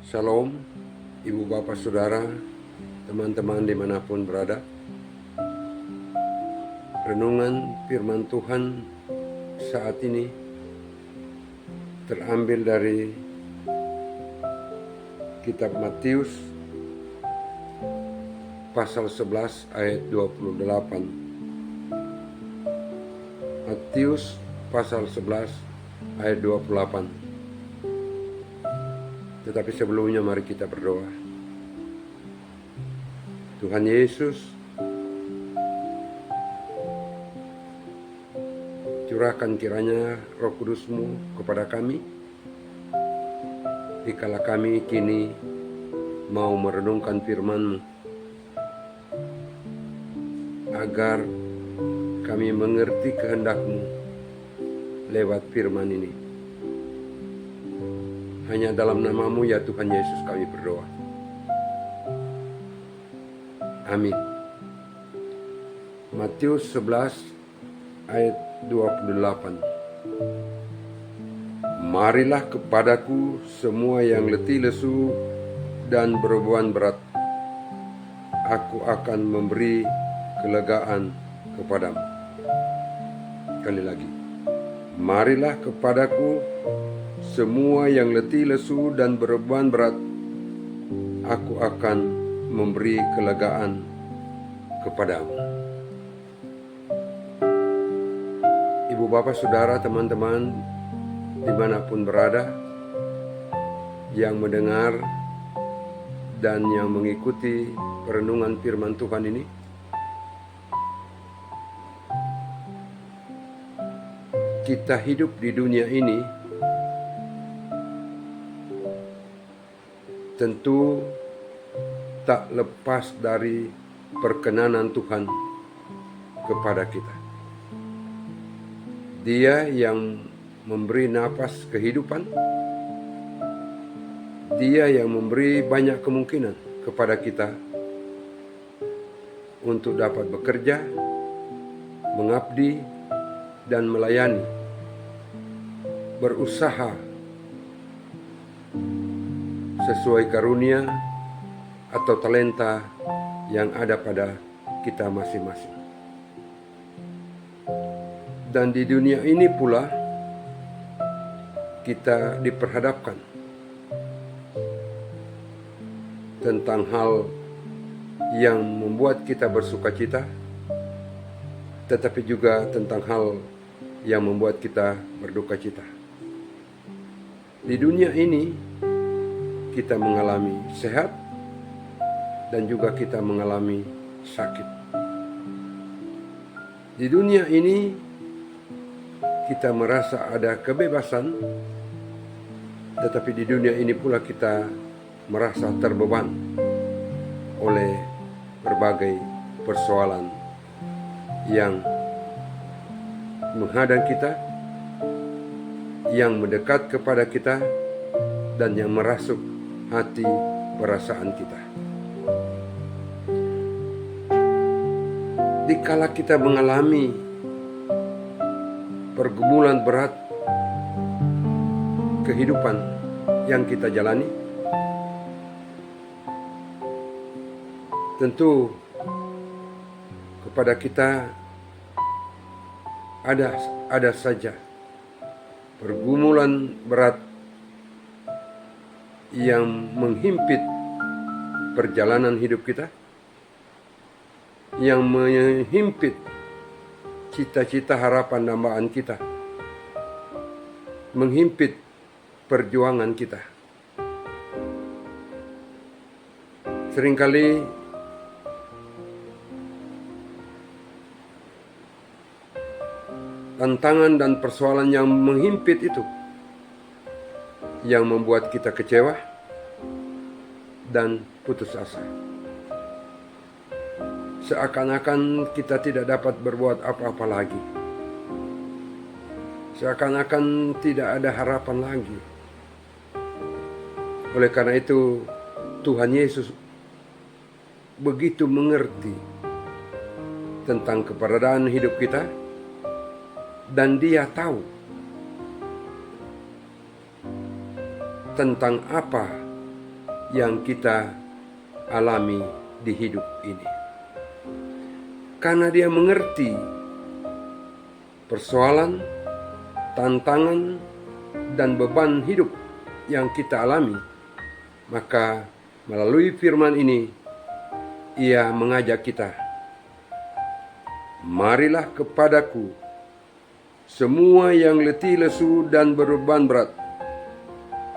Shalom, Ibu Bapak Saudara, teman-teman dimanapun berada. Renungan firman Tuhan saat ini terambil dari kitab Matius pasal 11 ayat 28. Matius pasal 11 ayat 28. Tetapi sebelumnya mari kita berdoa. Tuhan Yesus, curahkan kiranya Roh Kudus-Mu kepada kami, dikala kami kini mau merenungkan firman-Mu, agar kami mengerti kehendak-Mu lewat firman ini. Hanya dalam nama-Mu ya Tuhan Yesus kami berdoa. Amin. Matius 11 ayat 28. Marilah kepadaku semua yang letih lesu dan beban berat, aku akan memberi kelegaan kepadamu. Sekali lagi. Marilah kepadaku semua yang letih lesu dan beban berat, aku akan memberi kelegaan kepadamu. Ibu bapak saudara teman-teman dimanapun berada, yang mendengar dan yang mengikuti perenungan firman Tuhan ini, kita hidup di dunia ini tentu tak lepas dari perkenanan Tuhan kepada kita. Dia yang memberi napas kehidupan, Dia yang memberi banyak kemungkinan kepada kita untuk dapat bekerja, mengabdi, dan melayani, berusaha sesuai karunia atau talenta yang ada pada kita masing-masing. Dan di dunia ini pula kita diperhadapkan tentang hal yang membuat kita bersukacita, tetapi juga tentang hal yang membuat kita berduka cita. Di dunia ini kita mengalami sehat dan juga kita mengalami sakit. Di dunia ini kita merasa ada kebebasan, tetapi di dunia ini pula kita merasa terbeban oleh berbagai persoalan yang menghadang kita, yang mendekat kepada kita, dan yang merasuk hati perasaan kita. Dikala kita mengalami pergumulan berat kehidupan yang kita jalani, tentu kepada kita ada saja pergumulan berat yang menghimpit perjalanan hidup kita, yang menghimpit cita-cita harapan dambaan kita, menghimpit perjuangan kita. Seringkali tantangan dan persoalan yang menghimpit itu yang membuat kita kecewa dan putus asa. Seakan-akan kita tidak dapat berbuat apa-apa lagi. Seakan-akan tidak ada harapan lagi. Oleh karena itu, Tuhan Yesus begitu mengerti tentang keberadaan hidup kita, dan Dia tahu tentang apa yang kita alami di hidup ini. Karena Dia mengerti persoalan, tantangan, dan beban hidup yang kita alami, maka melalui firman ini Ia mengajak kita, "Marilah kepadaku semua yang letih lesu dan beban berat,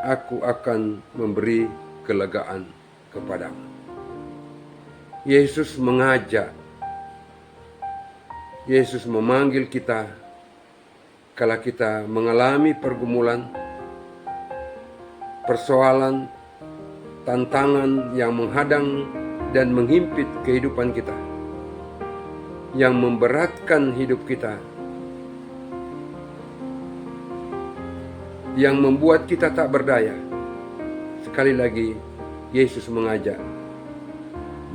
aku akan memberi kelegaan kepadamu." Yesus mengajak, Yesus memanggil kita kala kita mengalami pergumulan, persoalan, tantangan yang menghadang dan menghimpit kehidupan kita, yang memberatkan hidup kita, yang membuat kita tak berdaya. Sekali lagi, Yesus mengajak,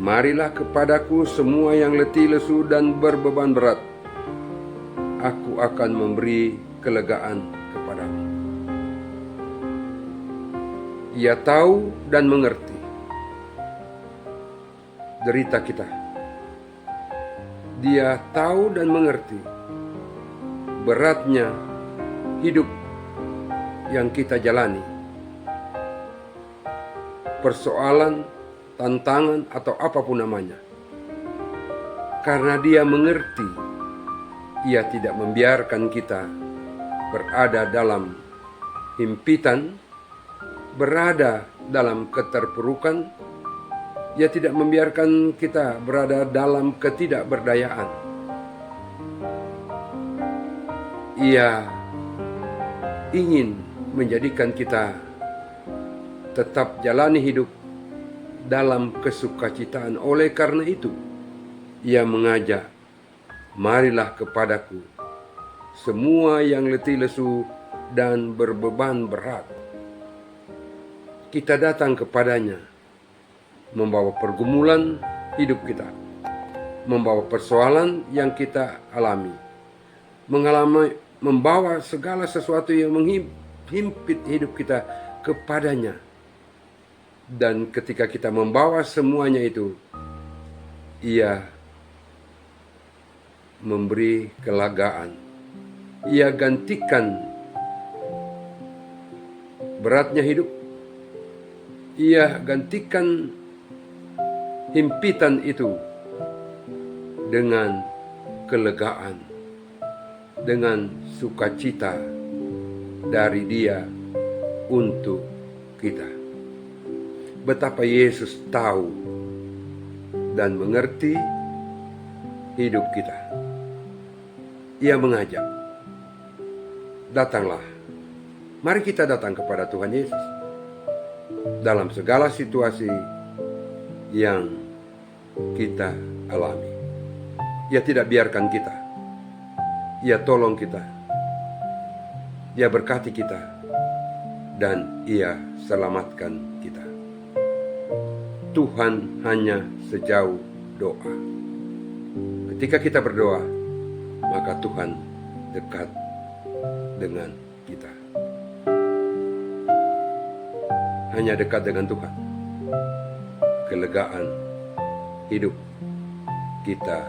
"Marilah kepadaku semua yang letih lesu dan berbeban berat, aku akan memberi kelegaan kepadamu." Ia tahu dan mengerti derita kita. Dia tahu dan mengerti beratnya hidup yang kita jalani. Persoalan, tantangan, atau apapun namanya. Karena Dia mengerti, Ia tidak membiarkan kita berada dalam himpitan, berada dalam keterpurukan. Ia tidak membiarkan kita berada dalam ketidakberdayaan. Ia ingin menjadikan kita tetap jalani hidup dalam kesukacitaan. Oleh karena itu, Ia mengajak, "Marilah kepadaku semua yang letih lesu dan berbeban berat." Kita datang kepadanya membawa pergumulan hidup kita, membawa persoalan yang kita alami, membawa segala sesuatu yang menghimpit hidup kita kepadanya. Dan ketika kita membawa semuanya itu, Ia memberi kelegaan. Ia gantikan beratnya hidup. Ia gantikan himpitan itu dengan kelegaan, dengan sukacita dari Dia untuk kita. Betapa Yesus tahu dan mengerti hidup kita. Ia mengajak, "Datanglah, mari kita datang kepada Tuhan Yesus dalam segala situasi yang kita alami." Ia tidak biarkan kita. Ia tolong kita. Ia berkati kita. Dan Ia selamatkan kita. Tuhan hanya sejauh doa. Ketika kita berdoa, maka Tuhan dekat dengan kita. Hanya dekat dengan Tuhan, kelegaan hidup kita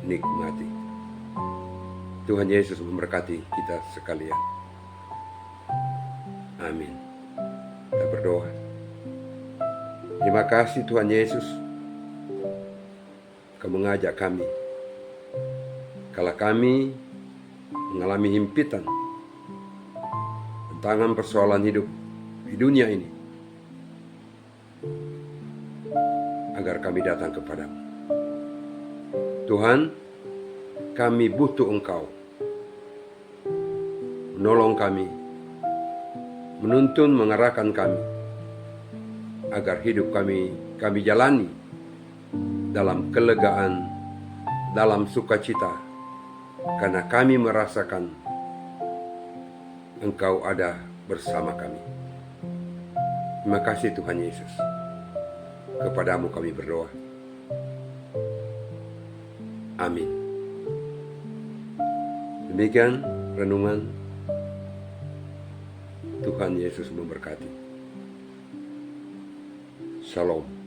nikmati. Tuhan Yesus memberkati kita sekalian. Amin. Kita berdoa. Terima kasih Tuhan Yesus, Kau mengajak kami. Kala kami mengalami himpitan, tantangan persoalan hidup di dunia ini, agar kami datang kepadamu. Tuhan, kami butuh Engkau. Menolong kami, menuntun, mengarahkan kami, agar hidup kami jalani dalam kelegaan, dalam sukacita, karena kami merasakan Engkau ada bersama kami. Terima kasih Tuhan Yesus. Kepadamu kami berdoa. Amin. Demikian renungan. Tuhan Yesus memberkati. Shalom.